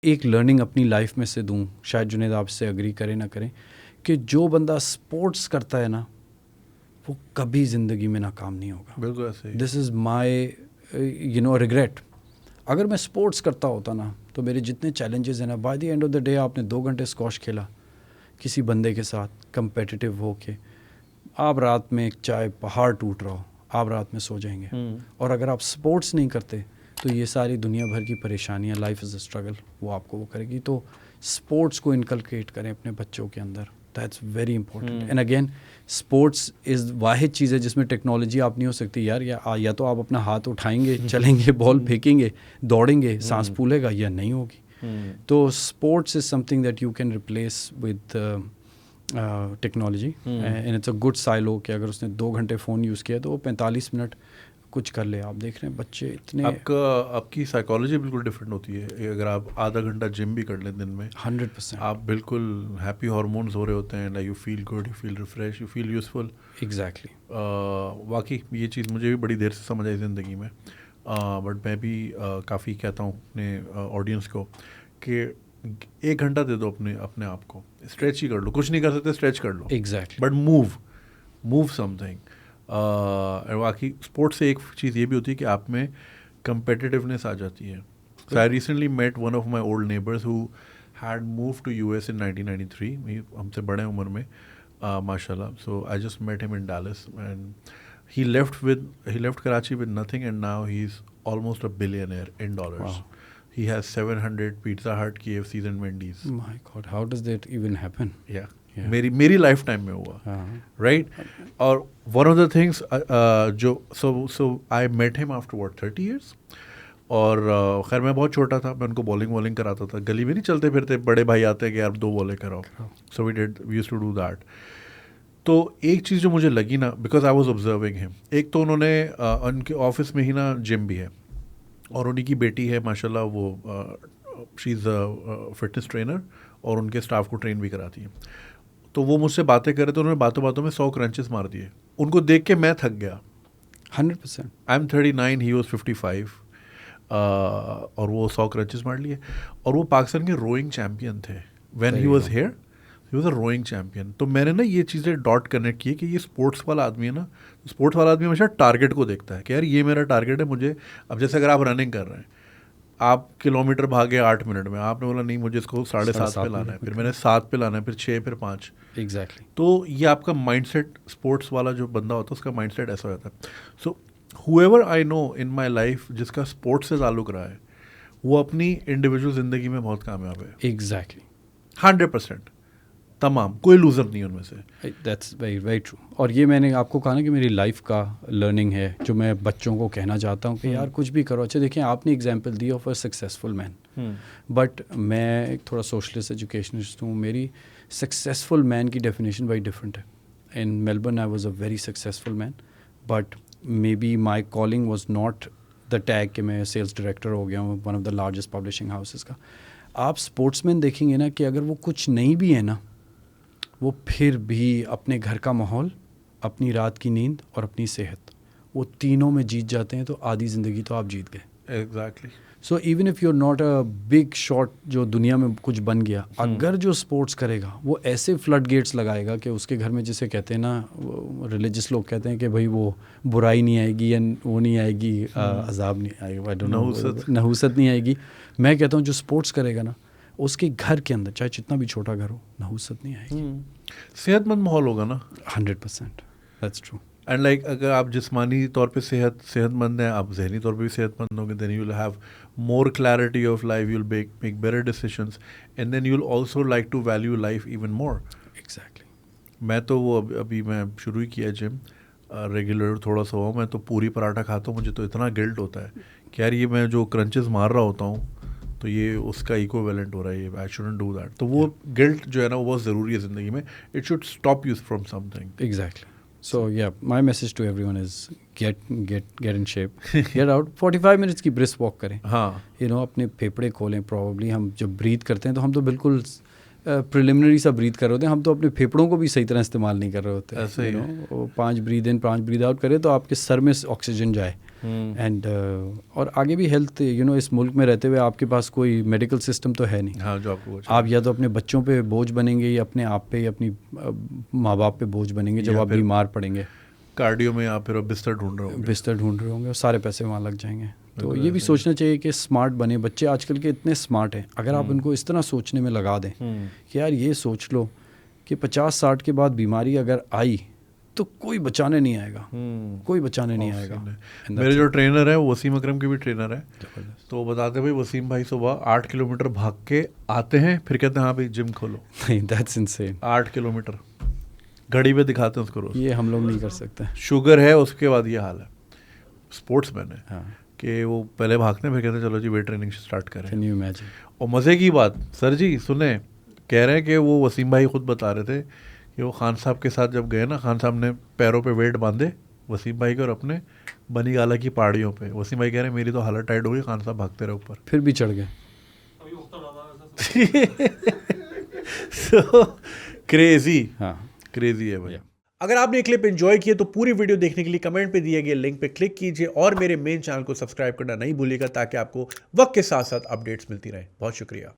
एक लर्निंग अपनी लाइफ में से दूं, शायद जुनेद आपसे एग्री करें ना करें, कि जो बंदा स्पोर्ट्स करता है ना वो कभी ज़िंदगी में नाकाम नहीं होगा। बिल्कुल ऐसे ही। This is my regret. अगर मैं स्पोर्ट्स करता होता ना तो मेरे जितने चैलेंजेस हैं ना, by the end of the day आपने 2 घंटे स्क्वॉश खेला किसी बंदे के साथ कंपेटिटिव हो के, आप रात में चाहे पहाड़ टूट रहा हो आप रात में सो जाएंगे। और अगर आप स्पोर्ट्स नहीं करते तो ये सारी दुनिया भर की परेशानियाँ, लाइफ इज़ अ स्ट्रगल, वो आपको वो करेगी। तो स्पोर्ट्स को इनकलकेट करें अपने बच्चों के अंदर, that's very important. And again sports is वाहिद चीज़ है जिसमें टेक्नोलॉजी आप नहीं हो सकती यार, या तो आप अपना हाथ उठाएंगे चलेंगे बॉल फेंकेंगे दौड़ेंगे सांस फूलेगा, या नहीं होगी। तो sports is something that you can replace with technology and it's a good silo कि अगर उसने 2 घंटे फ़ोन यूज़ किया तो वो 45 मिनट कुछ कर ले। आप देख रहे हैं बच्चे इतने, आपकी साइकोलॉजी बिल्कुल डिफरेंट होती है। अगर आप आधा घंटा जिम भी कर लें दिन में 100% आप बिल्कुल हैप्पी हार्मोन्स हो रहे होते हैं, like you feel good, you feel refresh, you feel useful. Exactly. वाकई ये चीज़ मुझे भी बड़ी देर से समझ आई ज़िंदगी में, बट मैं भी काफ़ी कहता हूँ अपने ऑडियंस को कि 1 घंटा दे दो अपने अपने आप को, स्ट्रेच ही कर लो, कुछ नहीं कर सकते स्ट्रेच कर लो, एग्जैक्टली। But move something. बाकी स्पोर्ट्स से एक चीज़ ये भी होती है कि आप में competitiveness आ जाती है। So I recently met one of my old neighbors who had moved to US in 1993. हमसे बड़े उम्र में माशाल्लाह. So I just met him in Dallas and he left Karachi with nothing and now he's almost a billionaire in dollars. Wow. He has 700 Pizza Hut, KFCs and Wendy's. My God, how does that even happen? Yeah. Yeah. मेरी lifetime में हुआ, right. और one of the things जो so I met him after what 30 years। और खैर मैं बहुत छोटा था, मैं उनको बॉलिंग कराता था, गली में नहीं चलते फिरते बड़े भाई आते हैं कि यार 2 बॉलें कराओ, so we used to do that. तो एक चीज़ जो मुझे लगी ना, because I was observing him, एक तो उन्होंने उनके ऑफिस में ही ना जिम भी है और उन्हीं की बेटी है माशाल्लाह, वो she is a fitness trainer और उनके स्टाफ को ट्रेन भी कराती है। तो वो मुझसे बातें कर रहे थे, उन्होंने बातों बातों में 100 क्रंचेस मार दिए। उनको देख के मैं थक गया। 100%। आई एम 39, ही वॉज 55, और वो 100 क्रंचेस मार लिए। और वो पाकिस्तान के रोइंग चैम्पियन थे when he was here, he was a rowing champion. तो मैंने ना ये चीज़ें डॉट कनेक्ट की कि ये स्पोर्ट्स वाला आदमी है ना, स्पोर्ट्स वाला आदमी हमेशा टारगेट को देखता है कि यार ये मेरा टारगेट है, मुझे। अब जैसे अगर आप रनिंग कर रहे हैं, आप किलोमीटर भागे 8 मिनट में, आपने बोला नहीं मुझे इसको 7.5 पे लाना है, फिर मैंने 7 पे लाना है, फिर 6, फिर 5। एग्जैक्टली। तो ये आपका माइंडसेट, स्पोर्ट्स वाला जो बंदा होता है उसका माइंडसेट ऐसा हो जाता है। So whoever I know in my life जिसका स्पोर्ट्स से ताल्लुक रहा है, वो अपनी इंडिविजुअल ज़िंदगी में बहुत कामयाब है। एग्जैक्टली 100% तमाम, कोई लूज़र नहीं है उनमें से। That's very very true. और ये मैंने आपको कहा ना कि मेरी लाइफ का लर्निंग है जो मैं बच्चों को कहना चाहता हूँ कि यार कुछ भी करो। अच्छा देखिए, आपने example the of a successful man, but मैं एक थोड़ा सोशलिस्ट एजुकेशनिस्ट हूँ। मेरी सक्सेसफुल मैन की डेफिनेशन बड़ी डिफरेंट है। In Melbourne I was a very successful man, but may be my calling was not the tag कि मैं सेल्स डायरेक्टर हो गया हूँ one of the largest publishing houses का। आप स्पोर्ट्समैन देखेंगे ना कि अगर वो कुछ नहीं भी है ना, वो फिर भी अपने घर का माहौल, अपनी रात की नींद और अपनी सेहत, वो तीनों में जीत जाते हैं। तो आधी ज़िंदगी तो आप जीत गए। Exactly. So even if you are not a big shot जो दुनिया में कुछ बन गया, अगर जो स्पोर्ट्स करेगा वो ऐसे फ्लड गेट्स लगाएगा कि उसके घर में, जिसे कहते हैं ना, रिलीजियस लोग कहते हैं कि भाई वो बुराई नहीं आएगी या वो नहीं आएगी, अजाब नहीं आएगा, आई डोंट नो, नहुसत नहीं आएगी। मैं कहता हूँ जो स्पोर्ट्स करेगा ना, उसके घर के अंदर चाहे जितना भी छोटा घर हो, नहुसत नहीं आएगी। सेहतमंद माहौल होगा ना। 100%, दैट्स ट्रू। एंड लाइक अगर आप जिस्मानी तौर पे सेहतमंद हैं, आप जहनी तौर पे भी सेहतमंद होंगे, then you will have more clarity of life, you will make better decisions, and then you will also like to value life even more. Exactly. मैं तो वो अभी मैं शुरू ही किया जिम, रेगुलर थोड़ा सा हुआ, मैं तो पूरी पराठा खाता हूँ, मुझे तो इतना गिल्ट होता है कि यार ये मैं जो क्रंचेस मार रहा होता हूँ तो ये उसका इक्विवेलेंट हो रहा है, ये आई शुडंट डू दैट। तो वो गिल्ट जो है ना वो बहुत ज़रूरी है ज़िंदगी में, it should stop you from something. Exactly. So yeah, my message to everyone is get in shape, get out, 45 minutes की brisk walk करें। हाँ, you know, अपने फेफड़े खोलें। प्रॉब्ली हम जब ब्रीथ करते हैं तो हम तो बिल्कुल प्रिलिमिनरी सा ब्रीथ कर रहे होते हैं, हम तो अपने फेफड़ों को भी सही तरह इस्तेमाल नहीं कर रहे होते। ऐसे ही 5 ब्रीथ इन 5 ब्रीथ आउट करें तो आपके सर में ऑक्सीजन जाए एंड और आगे भी हेल्थ इस मुल्क में रहते हुए आपके पास कोई मेडिकल सिस्टम तो है नहीं। हाँ, जो आपको आप या तो अपने बच्चों पे बोझ बनेंगे या अपने आप पे या अपनी माँ बाप पे बोझ बनेंगे जब आप बीमार पड़ेंगे। कार्डियो में आप फिर बिस्तर ढूंढ रहे होंगे और सारे पैसे वहाँ लग जाएंगे। तो ये भी सोचना चाहिए कि स्मार्ट बने। बच्चे आजकल के इतने स्मार्ट हैं, अगर आप उनको इस तरह सोचने में लगा दें कि यार ये सोच लो कि 50-60 के बाद बीमारी अगर आई तो कोई बचाने नहीं आएगा, कोई बचाने नहीं आएगा। मेरे जो ट्रेनर है वो वसीम अकरम के भी ट्रेनर है, तो वो बताते भाई वसीम भाई सुबह 8 किलोमीटर भाग के आते हैं, फिर कहते हैं हाँ भाई जिम खोलो। That's insane. 8 किलोमीटर घड़ी पे दिखाते हैं उसको रोज। ये हम लोग नहीं कर सकते। शुगर है, उसके बाद ये हाल है। स्पोर्ट्समैन है हाँ। कि वो पहले भागते हैं, फिर कहते हैं चलो जी वेट ट्रेनिंग स्टार्ट करें। Can you imagine. और मज़े की बात सर जी सुने, कह रहे हैं कि वो वसीम भाई खुद बता रहे थे कि वो खान साहब के साथ जब गए ना, खान साहब ने पैरों पे वेट बांधे वसीम भाई के और अपने बनी गाला की पहाड़ियों पे। वसीम भाई कह रहे हैं मेरी तो हालत टाइट हो गई, खान साहब भागते रहे ऊपर, फिर भी चढ़ गए। So, crazy. हाँ, क्रेजी है भाई। अगर आपने ये क्लिप एंजॉय किए तो पूरी वीडियो देखने के लिए कमेंट पे दिए गए लिंक पे क्लिक कीजिए और मेरे मेन चैनल को सब्सक्राइब करना नहीं भूलिएगा ताकि आपको वक्त के साथ साथ अपडेट्स मिलती रहें। बहुत शुक्रिया।